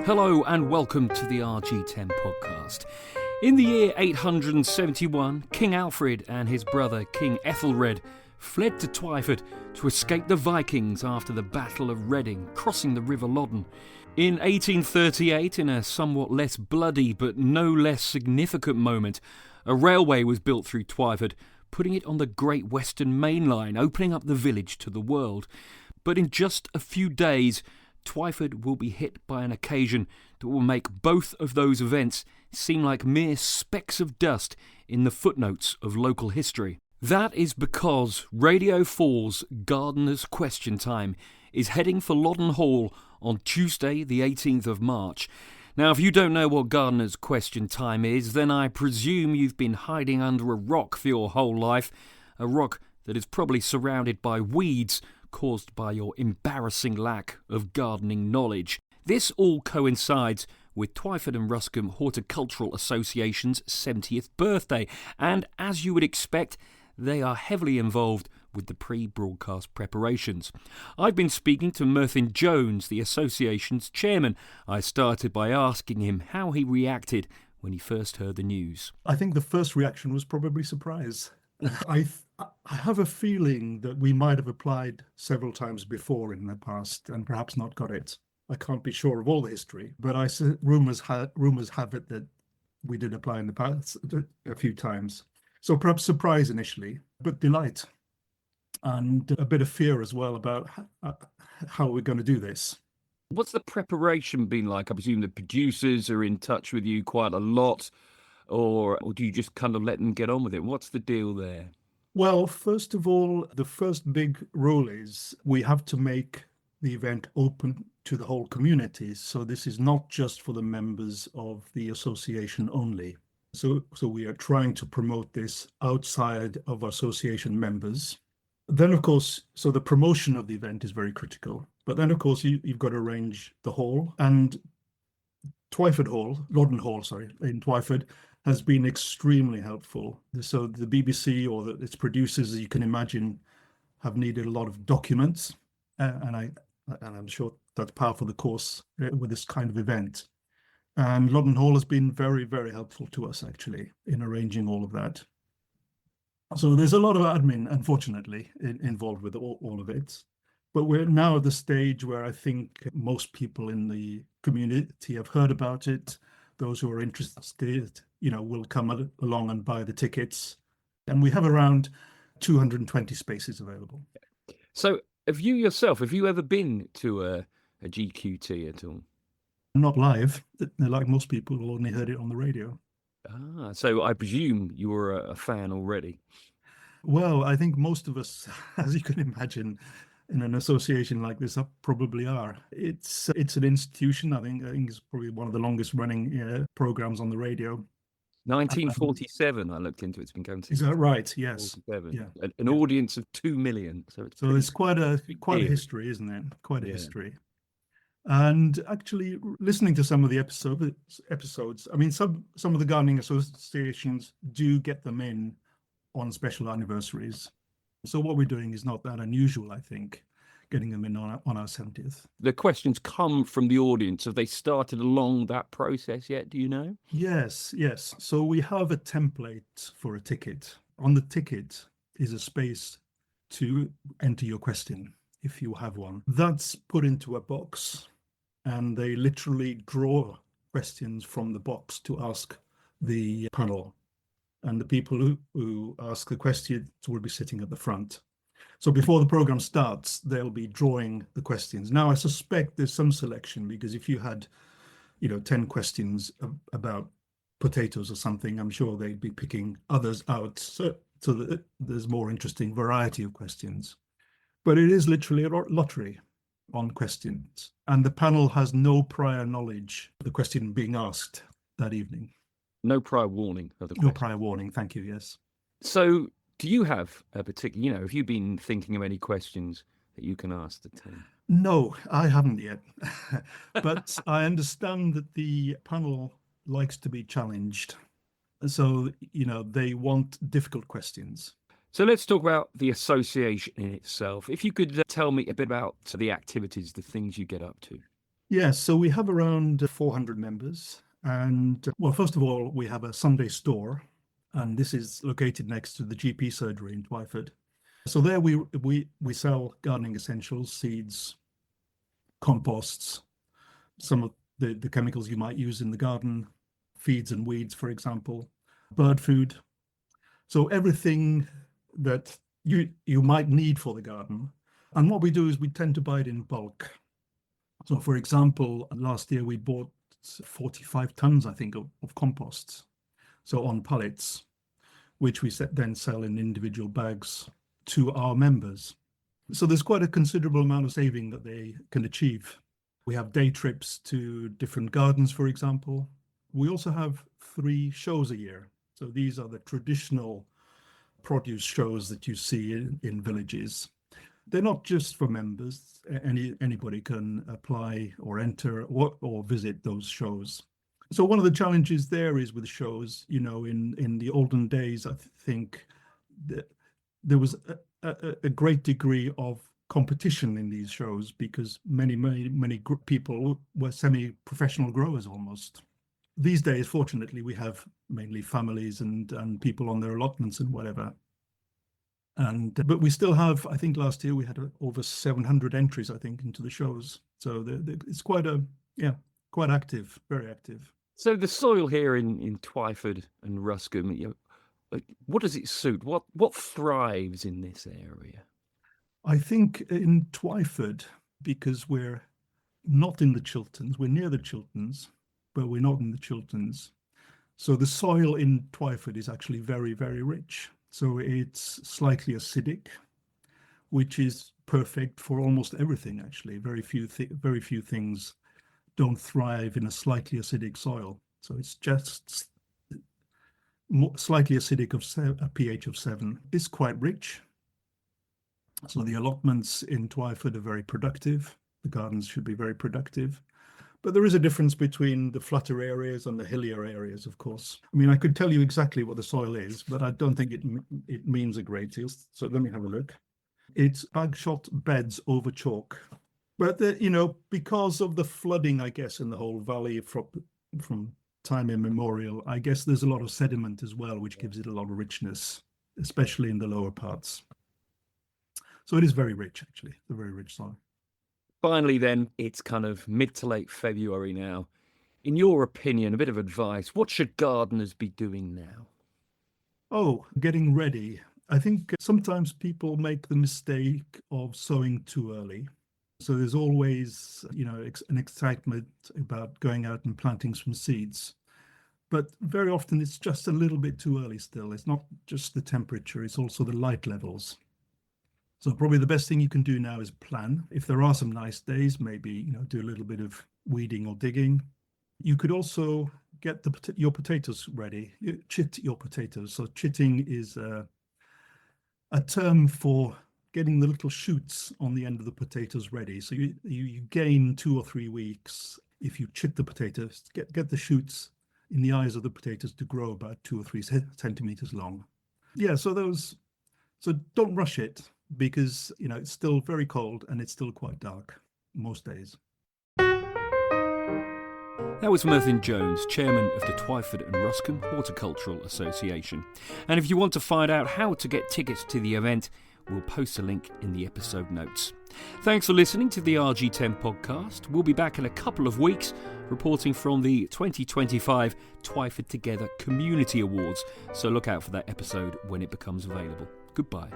Hello and welcome to the RG10 podcast. In the year 871, King Alfred and his brother King Ethelred fled to Twyford to escape the Vikings after the Battle of Reading, crossing the River Loddon. In 1838, in a somewhat less bloody but no less significant moment, a railway was built through Twyford, putting it on the Great Western Main Line, opening up the village to the world. But in just a few days, Twyford will be hit by an occasion that will make both of those events seem like mere specks of dust in the footnotes of local history. That is because Radio 4's Gardener's Question Time is heading for Loddon Hall on Tuesday the 18th of March. Now, if you don't know what Gardener's Question Time is, then I presume you've been hiding under a rock for your whole life, a rock that is probably surrounded by weeds caused by your embarrassing lack of gardening knowledge. This all coincides with Twyford and Ruscombe Horticultural Association's 70th birthday, and as you would expect, they are heavily involved with the pre-broadcast preparations. I've been speaking to Myrddin Jones, the association's chairman. I started by asking him how he reacted when he first heard the news. I think the first reaction was probably surprise. I have a feeling that we might have applied several times before in the past and perhaps not got it. I can't be sure of all the history, but rumours have it that we did apply in the past a few times. So perhaps surprise initially, but delight and a bit of fear as well about how we're going to do this. What's the preparation been like? I presume the producers are in touch with you quite a lot, or do you just kind of let them get on with it? What's the deal there? Well, first of all, the first big rule is we have to make the event open to the whole community. So this is not just for the members of the association only. So we are trying to promote this outside of association members. Then, of course, so the promotion of the event is very critical. But then, of course, you've got to arrange the hall. And Loddon Hall, in Twyford, has been extremely helpful. So the BBC or its producers, as you can imagine, have needed a lot of documents. And I'm sure that's par for the course with this kind of event. And Loddon Hall has been very, very helpful to us, actually, in arranging all of that. So there's a lot of admin, unfortunately, involved with all of it. But we're now at the stage where I think most people in the community have heard about it. Those who are interested, will come along and buy the tickets. And we have around 220 spaces available. So have you ever been to a GQT at all? Not live. Like most people who only heard it on the radio. So I presume you were a fan already. Well, I think most of us, as you can imagine, in an association like this, probably are. It's an institution. I think it's probably one of the longest running programs on the radio. 1947, I looked into it. It's been going to. Is that right? Yes. Yeah. An audience of 2 million. So it's quite a history, isn't it? Quite a history. And actually, listening to some of the episodes, I mean, some of the gardening associations do get them in on special anniversaries. So what we're doing is not that unusual, I think, getting them in on our 70th. The questions come from the audience. Have they started along that process yet? Do you know? Yes. So we have a template for a ticket. On the ticket is a space to enter your question, if you have one. That's put into a box, and they literally draw questions from the box to ask the panel. And the people who ask the questions will be sitting at the front. So before the program starts, they'll be drawing the questions. Now, I suspect there's some selection, because if you had, 10 questions about potatoes or something, I'm sure they'd be picking others out so that there's more interesting variety of questions. But it is literally a lottery on questions. And the panel has no prior knowledge of the question being asked that evening. No prior warning of the question. No prior warning, thank you, yes. So do you have a particular, have you been thinking of any questions that you can ask the team? No, I haven't yet. But I understand that the panel likes to be challenged. So, they want difficult questions. So let's talk about the association in itself. If you could tell me a bit about the activities, the things you get up to. Yes, so we have around 400 members. And well, first of all, we have a Sunday store, and this is located next to the GP surgery in Twyford. So there we sell gardening essentials, seeds, composts, some of the chemicals you might use in the garden, feeds and weeds, for example, bird food. So everything that you might need for the garden. And what we do is we tend to buy it in bulk. So for example, last year we bought 45 tons, I think, of composts. So on pallets, which we then sell in individual bags to our members. So there's quite a considerable amount of saving that they can achieve. We have day trips to different gardens, for example. We also have 3 shows a year. So these are the traditional produce shows that you see in villages. They're not just for members. Anybody can apply or enter or visit those shows. So one of the challenges there is with shows, in the olden days, I think that there was a great degree of competition in these shows because many people were semi-professional growers almost. These days, fortunately, we have mainly families and people on their allotments and whatever. But we still have, I think last year we had over 700 entries, I think, into the shows. So it's quite active, very active. So the soil here in Twyford and Ruscombe, what does it suit? What thrives in this area? I think in Twyford, because we're not in the Chilterns, we're near the Chilterns, but we're not in the Chilterns. So the soil in Twyford is actually very, very rich. So it's slightly acidic, which is perfect for almost everything, actually. Very few things don't thrive in a slightly acidic soil. So it's just slightly acidic of a pH of 7. It's quite rich. So the allotments in Twyford are very productive. The gardens should be very productive. But there is a difference between the flatter areas and the hillier areas, of course. I mean, I could tell you exactly what the soil is, but I don't think it means a great deal. So let me have a look. It's bagshot beds over chalk. But, because of the flooding, I guess, in the whole valley from time immemorial, I guess there's a lot of sediment as well, which gives it a lot of richness, especially in the lower parts. So it is very rich, actually, a very rich soil. Finally, then, it's kind of mid to late February now. In your opinion, a bit of advice, what should gardeners be doing now? Oh, getting ready. I think sometimes people make the mistake of sowing too early. So there's always, an excitement about going out and planting some seeds. But very often it's just a little bit too early still. It's not just the temperature, it's also the light levels. So probably the best thing you can do now is plan. If there are some nice days, maybe, do a little bit of weeding or digging. You could also get your potatoes ready. Chit your potatoes. So chitting is a term for getting the little shoots on the end of the potatoes ready. So you gain 2 or 3 weeks if you chit the potatoes, get the shoots in the eyes of the potatoes to grow about 2 or 3 centimeters long. Yeah, so don't rush it because, it's still very cold and it's still quite dark most days. That was Myrddin Jones, chairman of the Twyford and Ruscombe Horticultural Association. And if you want to find out how to get tickets to the event, we'll post a link in the episode notes. Thanks for listening to the RG10 podcast. We'll be back in a couple of weeks reporting from the 2025 Twyford Together Community Awards. So look out for that episode when it becomes available. Goodbye.